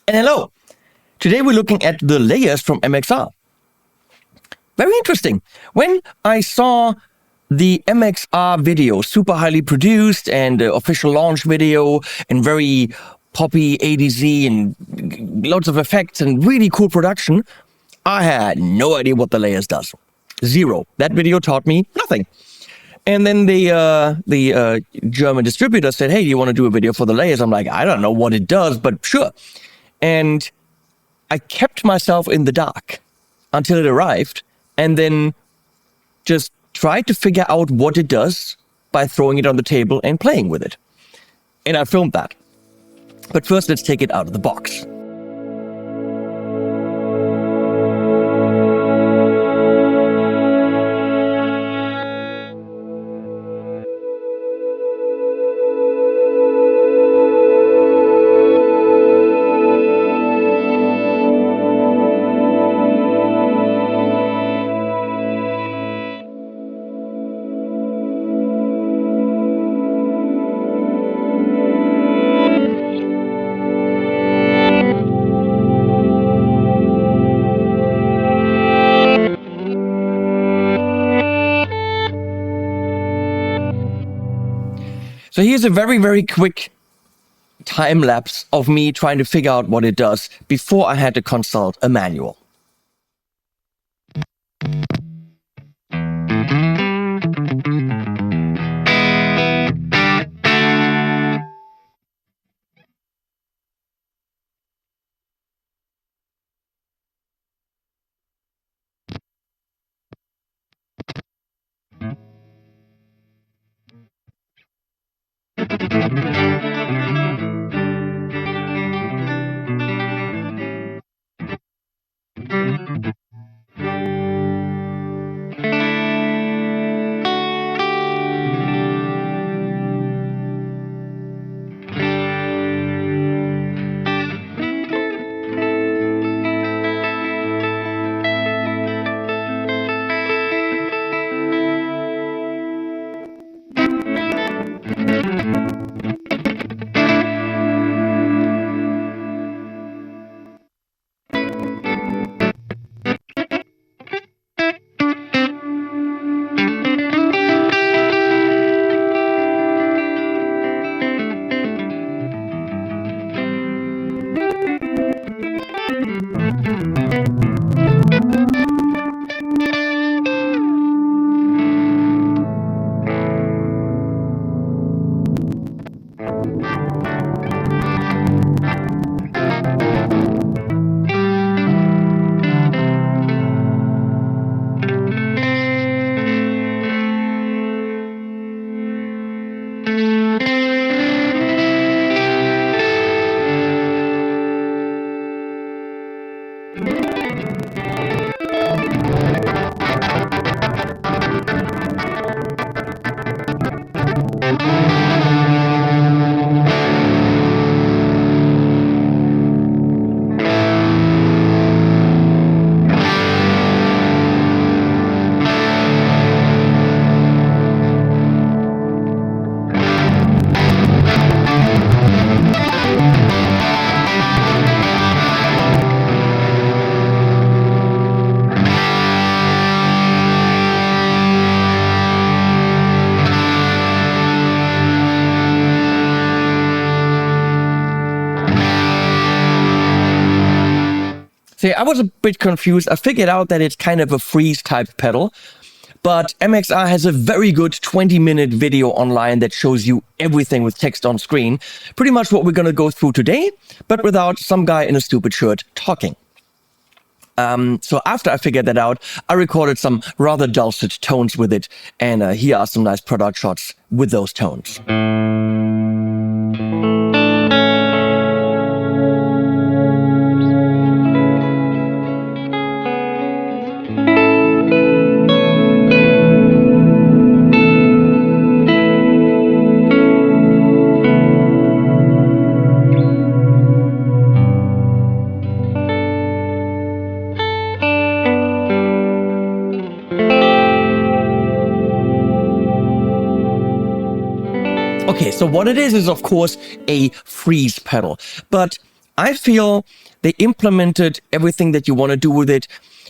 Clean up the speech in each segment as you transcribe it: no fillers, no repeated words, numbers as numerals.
And hello! Today we're looking at the layers from MXR. Very interesting. When I saw the MXR video, super highly produced and official launch video and very poppy ADZ and lots of effects and really cool production, I had no idea what the layers does. Zero. That video taught me nothing. And then the German distributor said, hey, do you want to do a video for the layers? I'm like, I don't know what it does, but sure. And I kept myself in the dark until it arrived, and then just tried to figure out what it does by throwing it on the table and playing with it. And I filmed that. But first, let's take it out of the box. So here's a very, very quick time lapse of me trying to figure out what it does before I had to consult a manual. See, I was a bit confused. I figured out that it's kind of a freeze type pedal, but MXR has a very good 20-minute video online that shows you everything with text on screen. Pretty much what we're going to go through today, but without some guy in a stupid shirt talking. So after I figured that out, I recorded some rather dulcet tones with it, and here are some nice product shots with those tones. Okay, so what it is of course a freeze pedal, but I feel they implemented everything that you want to do with it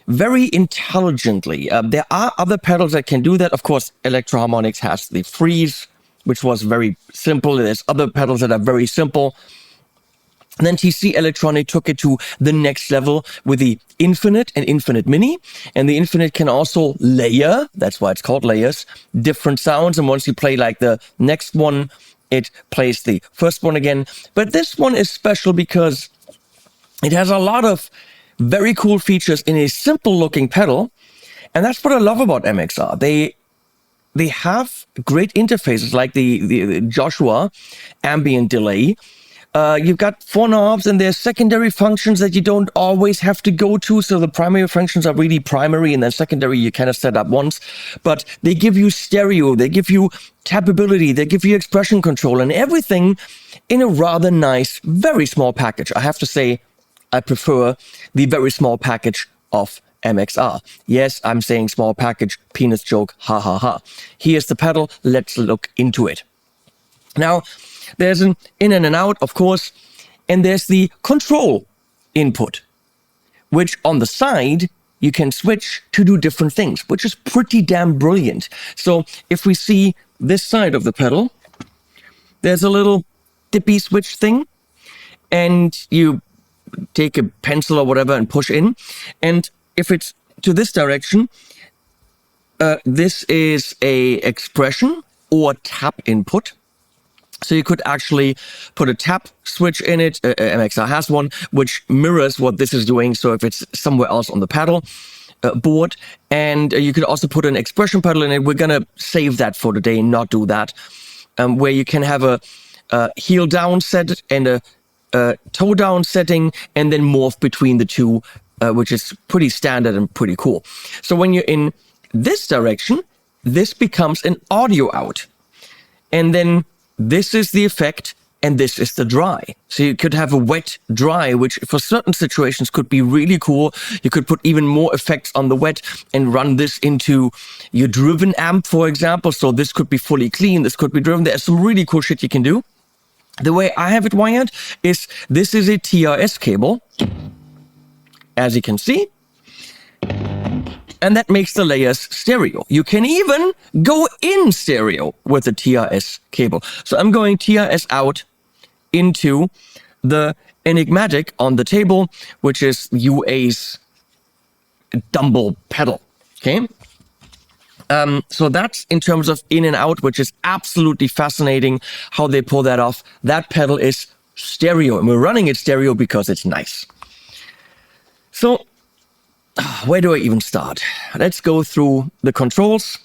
very intelligently. There are other pedals that can do that. Of course, Electro Harmonix has the freeze, which was very simple. There's other pedals that are very simple. And then TC Electronic took it to the next level with the Infinite and Infinite Mini. And the Infinite can also layer, that's why it's called layers, different sounds. And once you play like the next one, it plays the first one again. But this one is special because it has a lot of very cool features in a simple looking pedal. And that's what I love about MXR. They have great interfaces like the Joshua ambient delay. You've got 4 knobs and there's secondary functions that you don't always have to go to. So the primary functions are really primary and then secondary you kind of set up once. But they give you stereo, they give you tappability, they give you expression control and everything in a rather nice, very small package. I have to say, I prefer the very small package of MXR. Yes, I'm saying small package, penis joke, ha ha ha. Here's the pedal, let's look into it. Now, there's an in and an out, of course, and there's the control input, which on the side, you can switch to do different things, which is pretty damn brilliant. So if we see this side of the pedal, there's a little dippy switch thing, and you take a pencil or whatever and push in. And if it's to this direction, this is a expression or tap input. So you could actually put a tap switch in it. MXR has one, which mirrors what this is doing. So if it's somewhere else on the pedal board, and you could also put an expression pedal in it. We're going to save that for today and not do that. Where you can have a heel down set and a toe down setting, and then morph between the two, which is pretty standard and pretty cool. So when you're in this direction, this becomes an audio out. And then this is the effect, and this is the dry. So you could have a wet dry, which for certain situations could be really cool. You could put even more effects on the wet and run this into your driven amp, for example. So this could be fully clean, this could be driven. There's some really cool shit you can do. The way I have it wired is this is a TRS cable, as you can see. And that makes the layers stereo. You can even go in stereo with the TRS cable. So I'm going TRS out into the Enigmatic on the table, which is UA's Dumble pedal, okay? So that's in terms of in and out, which is absolutely fascinating how they pull that off. That pedal is stereo, and we're running it stereo because it's nice. So where do I even start? Let's go through the controls,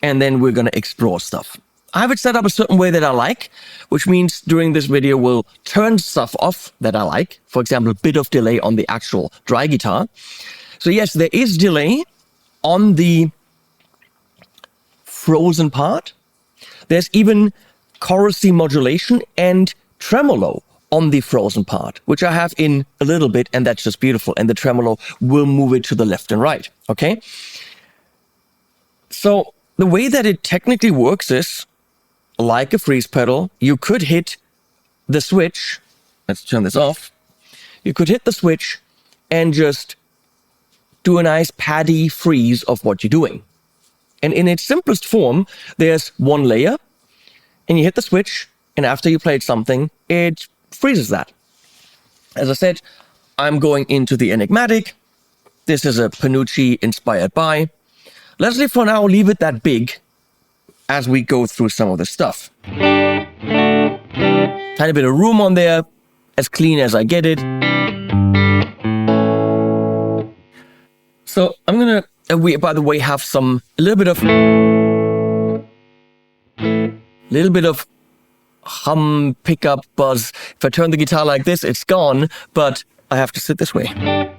and then we're going to explore stuff. I have it set up a certain way that I like, which means during this video we'll turn stuff off that I like. For example, a bit of delay on the actual dry guitar. So yes, there is delay on the frozen part. There's even chorusy modulation and tremolo on the frozen part, which I have in a little bit, and that's just beautiful. And the tremolo will move it to the left and right, okay? So the way that it technically works is, like a freeze pedal, you could hit the switch. Let's turn this off. You could hit the switch and just do a nice paddy freeze of what you're doing. And in its simplest form, there's one layer, and you hit the switch, and after you played something, it freezes that. As I said, I'm going into the Enigmatic. This is a Panucci inspired by. Leslie, for now, leave it that big as we go through some of the stuff. Tiny bit of room on there, as clean as I get it. So I'm gonna, we by the way have a little bit of hum, pickup, buzz. If I turn the guitar like this, it's gone, but I have to sit this way.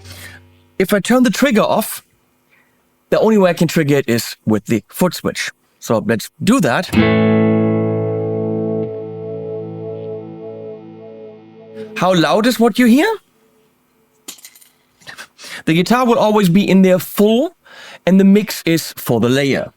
If I turn the trigger off, the only way I can trigger it is with the foot switch. So let's do that. How loud is what you hear? The guitar will always be in there full, and the mix is for the layer.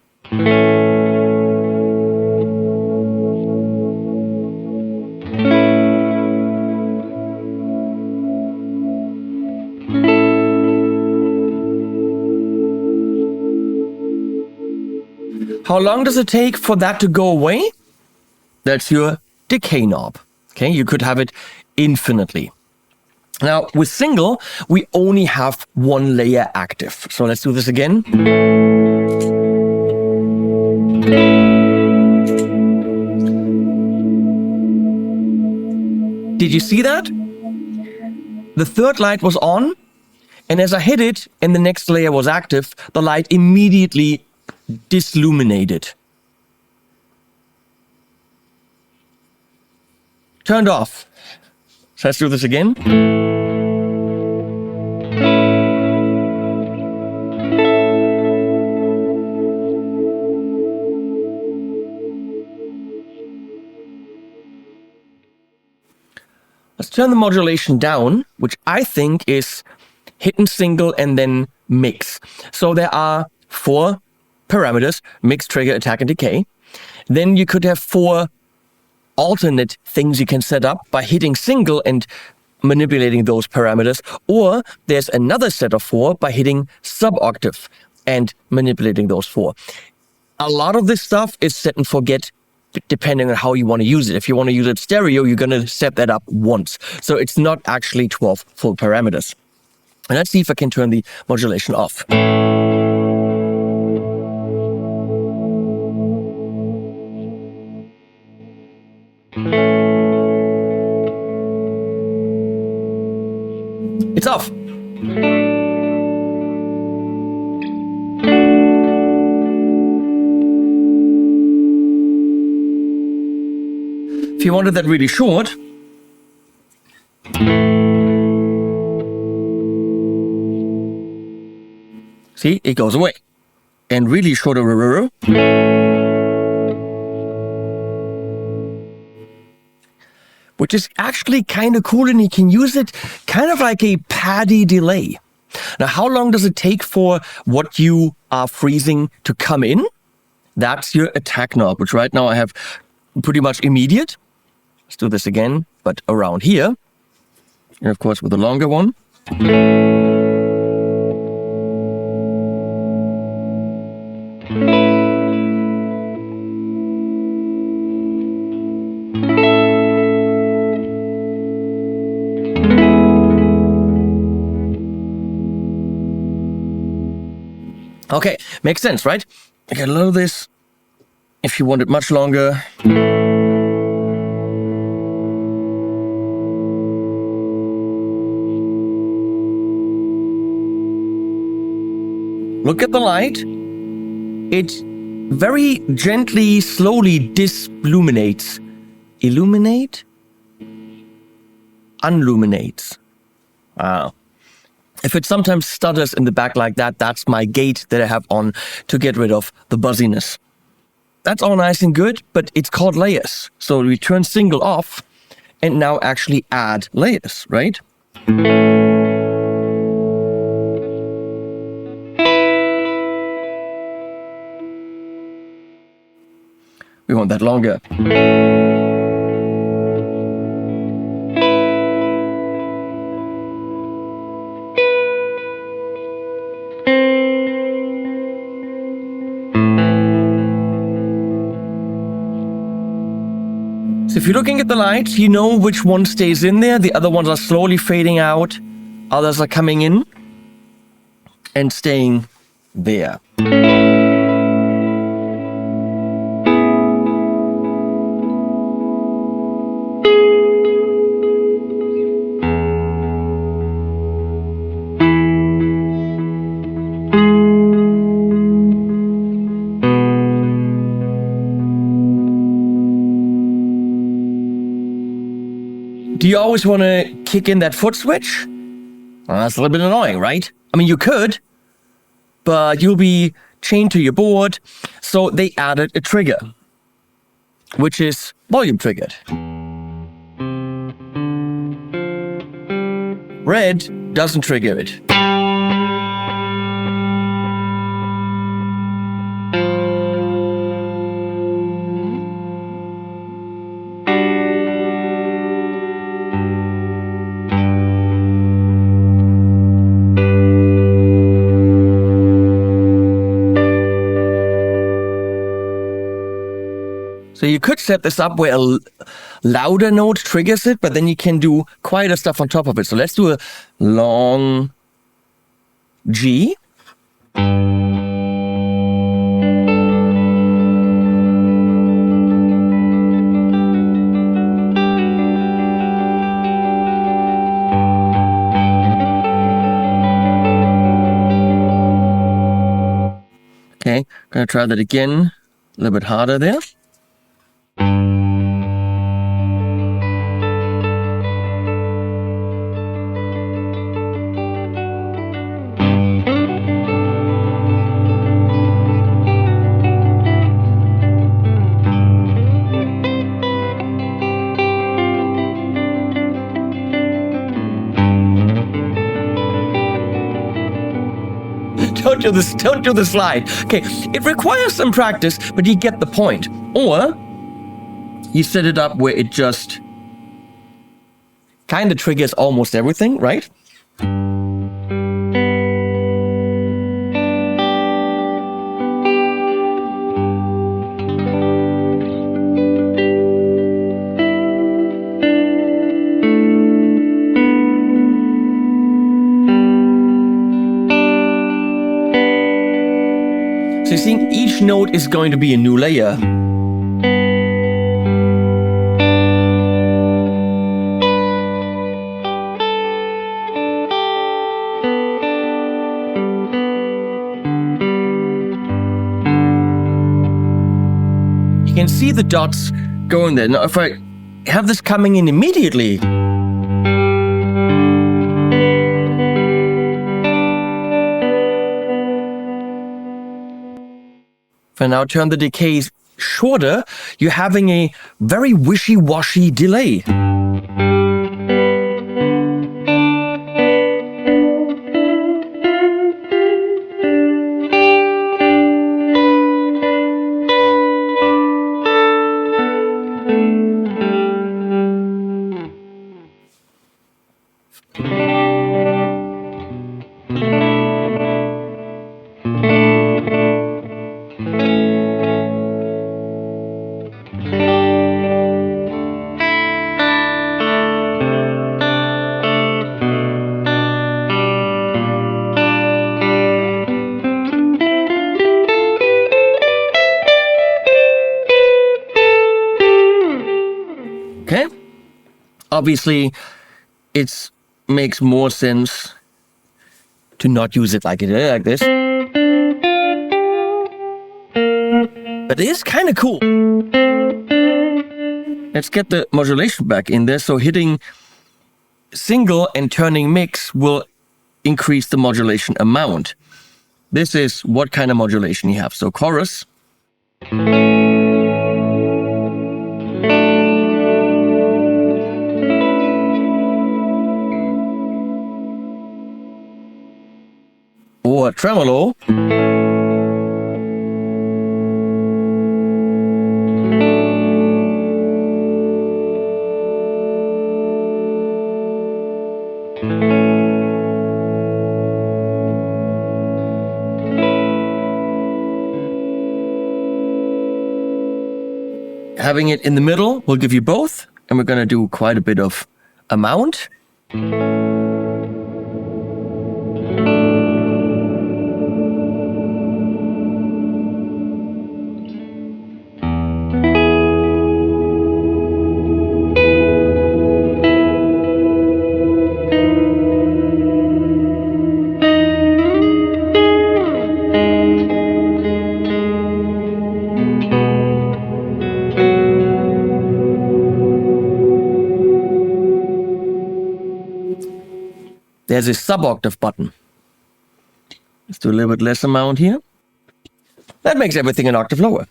How long does it take for that to go away? That's your decay knob. Okay, you could have it infinitely. Now, with single, we only have one layer active. So let's do this again. Did you see that? The third light was on, and as I hit it and the next layer was active, the light immediately disilluminated. Turned off. So let's do this again. Let's turn the modulation down, which I think is hidden single and then mix. So there are 4 parameters: mix, trigger, attack, and decay. Then you could have 4 alternate things you can set up by hitting single and manipulating those parameters, or there's another set of 4 by hitting sub-octave and manipulating those 4. A lot of this stuff is set and forget depending on how you want to use it. If you want to use it stereo, you're going to set that up once. So it's not actually 12 full parameters. And let's see if I can turn the modulation off. It's off. If you wanted that really short, see, it goes away. And really short, which is actually kind of cool, and you can use it kind of like a paddy delay. Now, how long does it take for what you are freezing to come in? That's your attack knob, which right now I have pretty much immediate. Let's do this again, but around here. And of course, with the longer one. Okay, makes sense, right? I can load this if you want it much longer. Look at the light. It very gently, slowly disilluminates. Illuminate? Unluminates. Wow. If it sometimes stutters in the back like that, that's my gate that I have on to get rid of the buzziness. That's all nice and good, but it's called layers. So we turn single off and now actually add layers, right? We want that longer. So if you're looking at the lights, you know which one stays in there. The other ones are slowly fading out. Others are coming in and staying there. Do you always want to kick in that foot switch? Well, that's a little bit annoying, right? I mean, you could, but you'll be chained to your board. So they added a trigger, which is volume triggered. Red doesn't trigger it. could set this up where a louder note triggers it, but then you can do quieter stuff on top of it. So let's do a long G. Okay, gonna try that again, a little bit harder there. Don't do the slide. Okay, it requires some practice, but you get the point. Or you set it up where it just kind of triggers almost everything, right? So you're seeing each note is going to be a new layer. You can see the dots going there. Now, if I have this coming in immediately, if I now turn the decay shorter, you're having a very wishy-washy delay. Okay? Obviously, it makes more sense to not use it like this. But it is kind of cool. Let's get the modulation back in there. So hitting single and turning mix will increase the modulation amount. This is what kind of modulation you have. So chorus. Or tremolo. Having it in the middle will give you both, and we're going to do quite a bit of amount. There's a sub-octave button. Let's do a little bit less amount here. That makes everything an octave lower.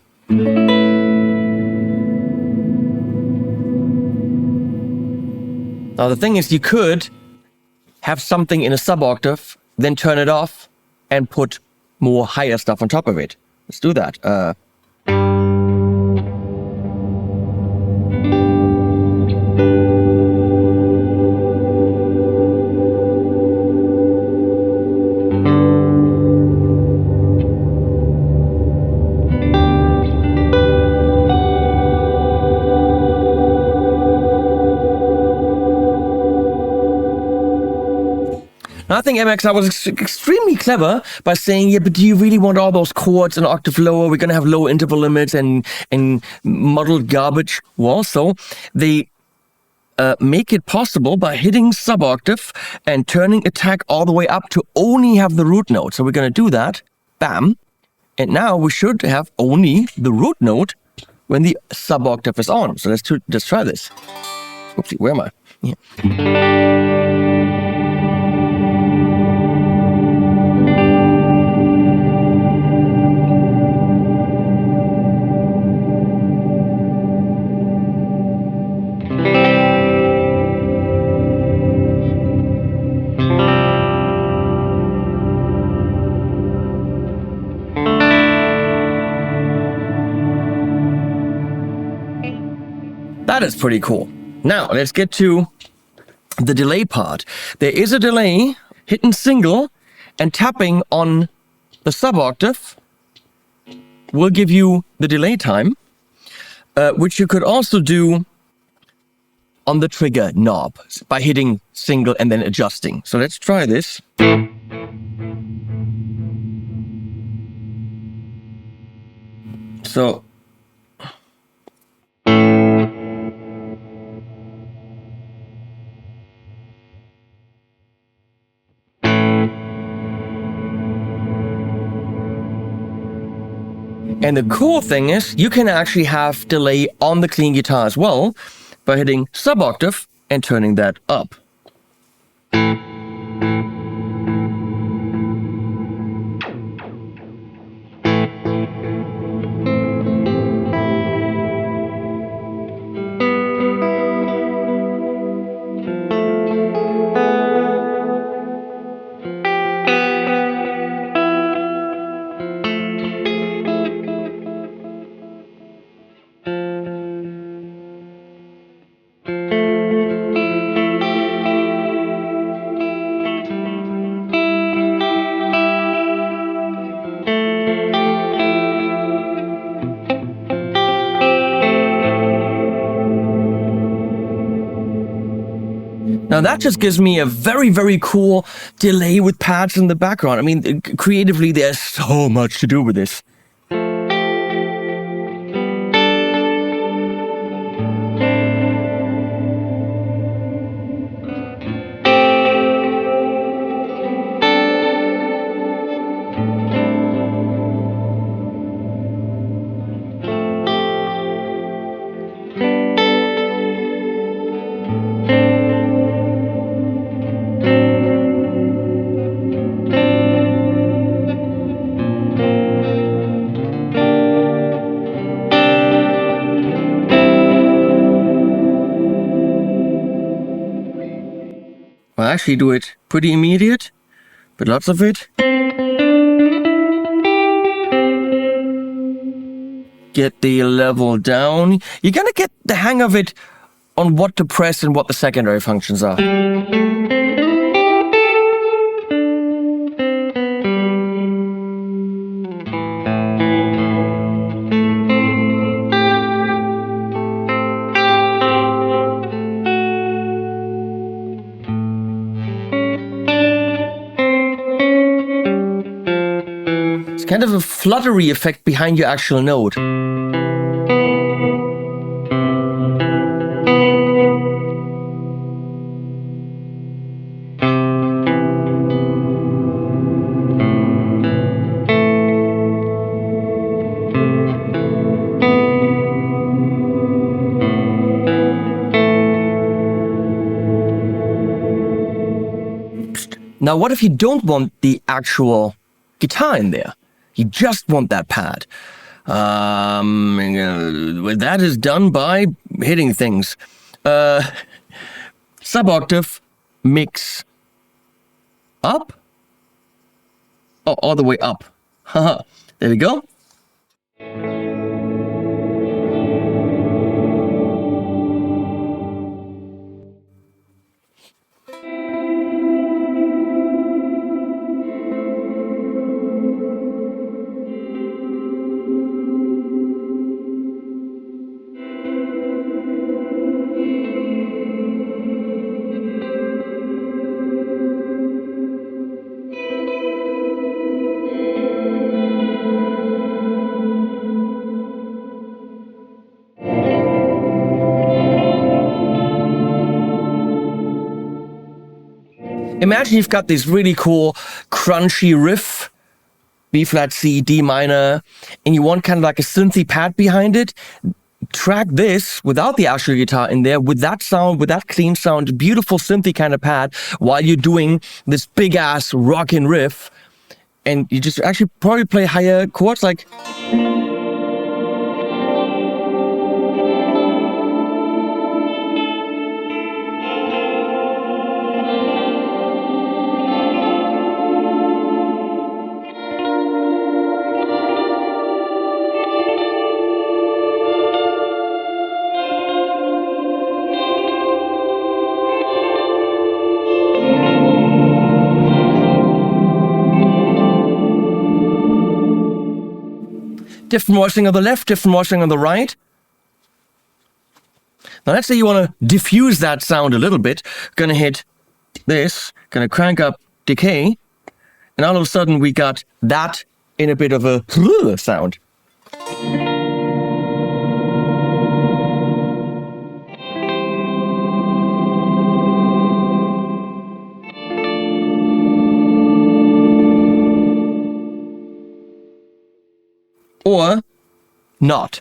Now the thing is, you could have something in a sub-octave, then turn it off, and put more higher stuff on top of it. Let's do that. And I think MXR was extremely clever by saying, yeah, but do you really want all those chords an octave lower? We're going to have low interval limits and muddled garbage. Well, so they make it possible by hitting sub-octave and turning attack all the way up to only have the root note. So we're going to do that. Bam. And now we should have only the root note when the sub-octave is on. So let's try this. Oopsie, where am I? Yeah. That is pretty cool. Now, let's get to the delay part. There is a delay, hitting single and tapping on the sub-octave will give you the delay time, which you could also do on the trigger knob by hitting single and then adjusting. So let's try this. So and the cool thing is, you can actually have delay on the clean guitar as well by hitting sub-octave and turning that up. Now that just gives me a very, very cool delay with pads in the background. I mean, creatively, there's so much to do with this. I actually do it pretty immediate, but lots of it. Get the level down. You're gonna get the hang of it on what to press and what the secondary functions are. Kind of a fluttery effect behind your actual note. Now, what if you don't want the actual guitar in there? You just want that pad. That is done by hitting things. Sub-octave, mix up. Oh, all the way up. Haha. There we go. imagine you've got this really cool, crunchy riff, B flat C, D minor, and you want kind of like a synthy pad behind it. Track this without the actual guitar in there, with that sound, with that clean sound, beautiful synthy kind of pad, while you're doing this big ass rockin' riff, and you just actually probably play higher chords like. Different voicing on the left, different voicing on the right. Now let's say you want to diffuse that sound a little bit. Gonna hit this, gonna crank up decay, and all of a sudden we got that in a bit of a sound. Or not.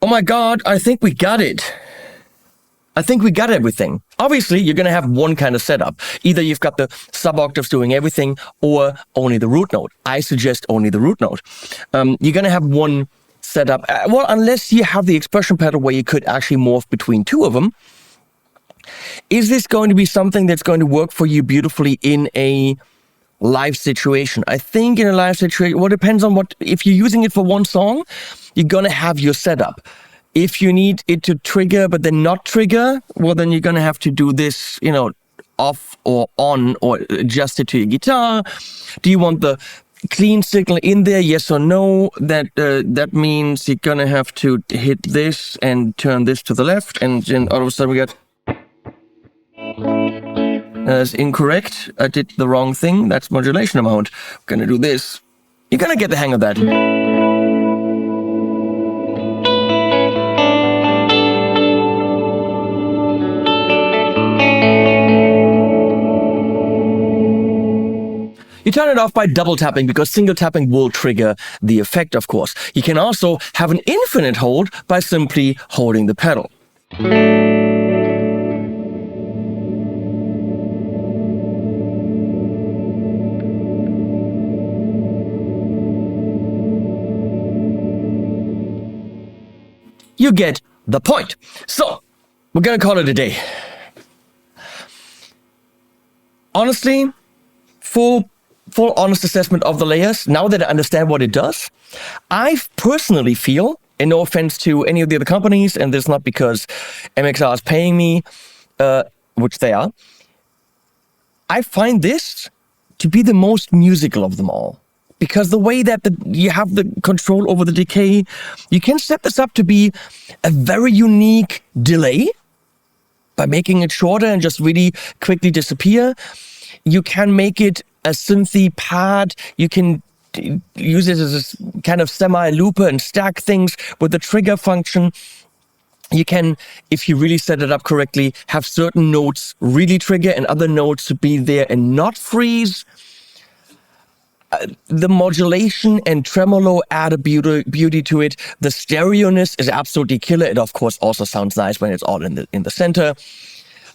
Oh my God, I think we got it. I think we got everything. Obviously, you're going to have one kind of setup. Either you've got the sub-octaves doing everything or only the root note. I suggest only the root note. You're going to have one setup. Well, unless you have the expression pedal where you could actually morph between two of them. Is this going to be something that's going to work for you beautifully in a live situation? I think in a live situation, well, it depends on what, if you're using it for one song, you're going to have your setup. If you need it to trigger, but then not trigger, well, then you're going to have to do this, you know, off or on, or adjust it to your guitar. Do you want the clean signal in there? Yes or no? That means you're going to have to hit this and turn this to the left. And then all of a sudden we got... That's incorrect. I did the wrong thing. That's modulation amount. I'm going to do this. You're going to get the hang of that. You turn it off by double tapping because single tapping will trigger the effect, of course. You can also have an infinite hold by simply holding the pedal. You get the point. So, we're gonna call it a day. Honestly, full honest assessment of the layers, now that I understand what it does, I personally feel, and no offense to any of the other companies, and this is not because MXR is paying me, which they are, I find this to be the most musical of them all. Because the way that you have the control over the decay, you can set this up to be a very unique delay by making it shorter and just really quickly disappear. You can make it a synthy pad. You can use it as a kind of semi-looper and stack things with the trigger function. You can, if you really set it up correctly, have certain notes really trigger and other notes to be there and not freeze. The modulation and tremolo add a beauty to it. The stereoness is absolutely killer. It, of course, also sounds nice when it's all in the center.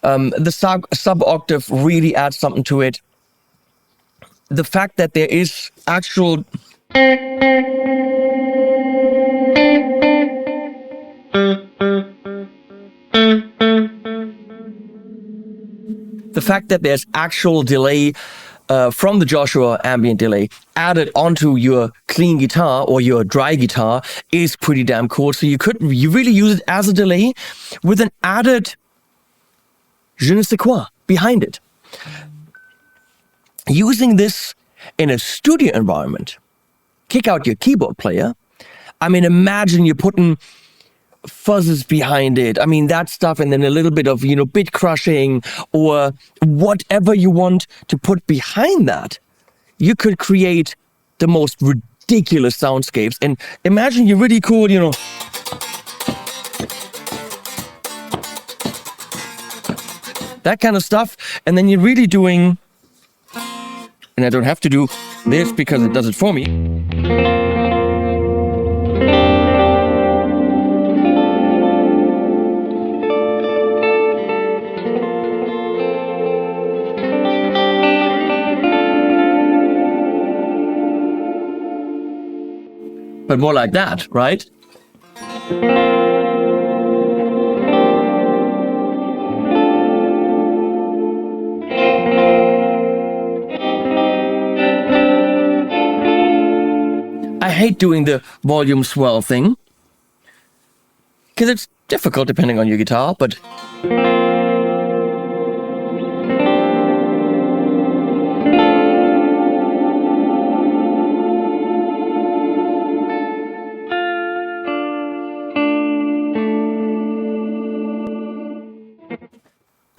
The sub-octave really adds something to it. The fact that there is actual... The fact that there's actual delay from the Joshua ambient delay added onto your clean guitar or your dry guitar is pretty damn cool. So you really use it as a delay with an added je ne sais quoi behind it. Using this in a studio environment, kick out your keyboard player. I mean, imagine you're putting fuzzes behind it. I mean, that stuff, and then a little bit of, bit crushing or whatever you want to put behind that. You could create the most ridiculous soundscapes. And imagine you're really cool, you know, that kind of stuff. And then you're really doing, and I don't have to do this because it does it for me. But more like that, right? I hate doing the volume swell thing because it's difficult depending on your guitar, but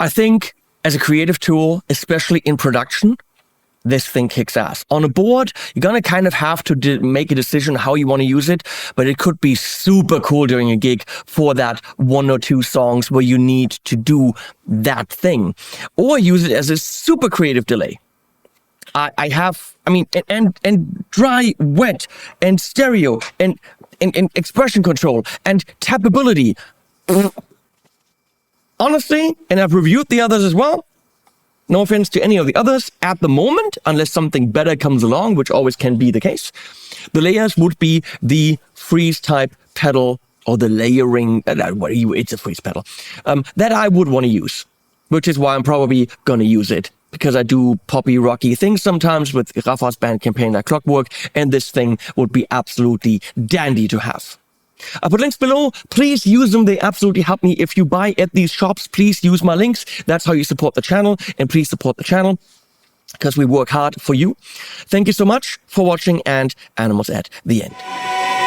I think as a creative tool, especially in production, this thing kicks ass. On a board, you're going to kind of have to make a decision how you want to use it, but it could be super cool during a gig for that 1 or 2 songs where you need to do that thing. Or use it as a super creative delay. And dry, wet, and stereo, and expression control, and tappability. Honestly, and I've reviewed the others as well, no offense to any of the others, at the moment, unless something better comes along, which always can be the case, the layers would be the freeze type pedal or the layering, it's a freeze pedal, that I would want to use, which is why I'm probably going to use it, because I do poppy, rocky things sometimes with Rafa's band Campaign Like Clockwork, and this thing would be absolutely dandy to have. I put links below. Please use them. They absolutely help me. If you buy at these shops, please use my links. That's how you support the channel. And please support the channel because we work hard for you. Thank you so much for watching, and Animals at the end.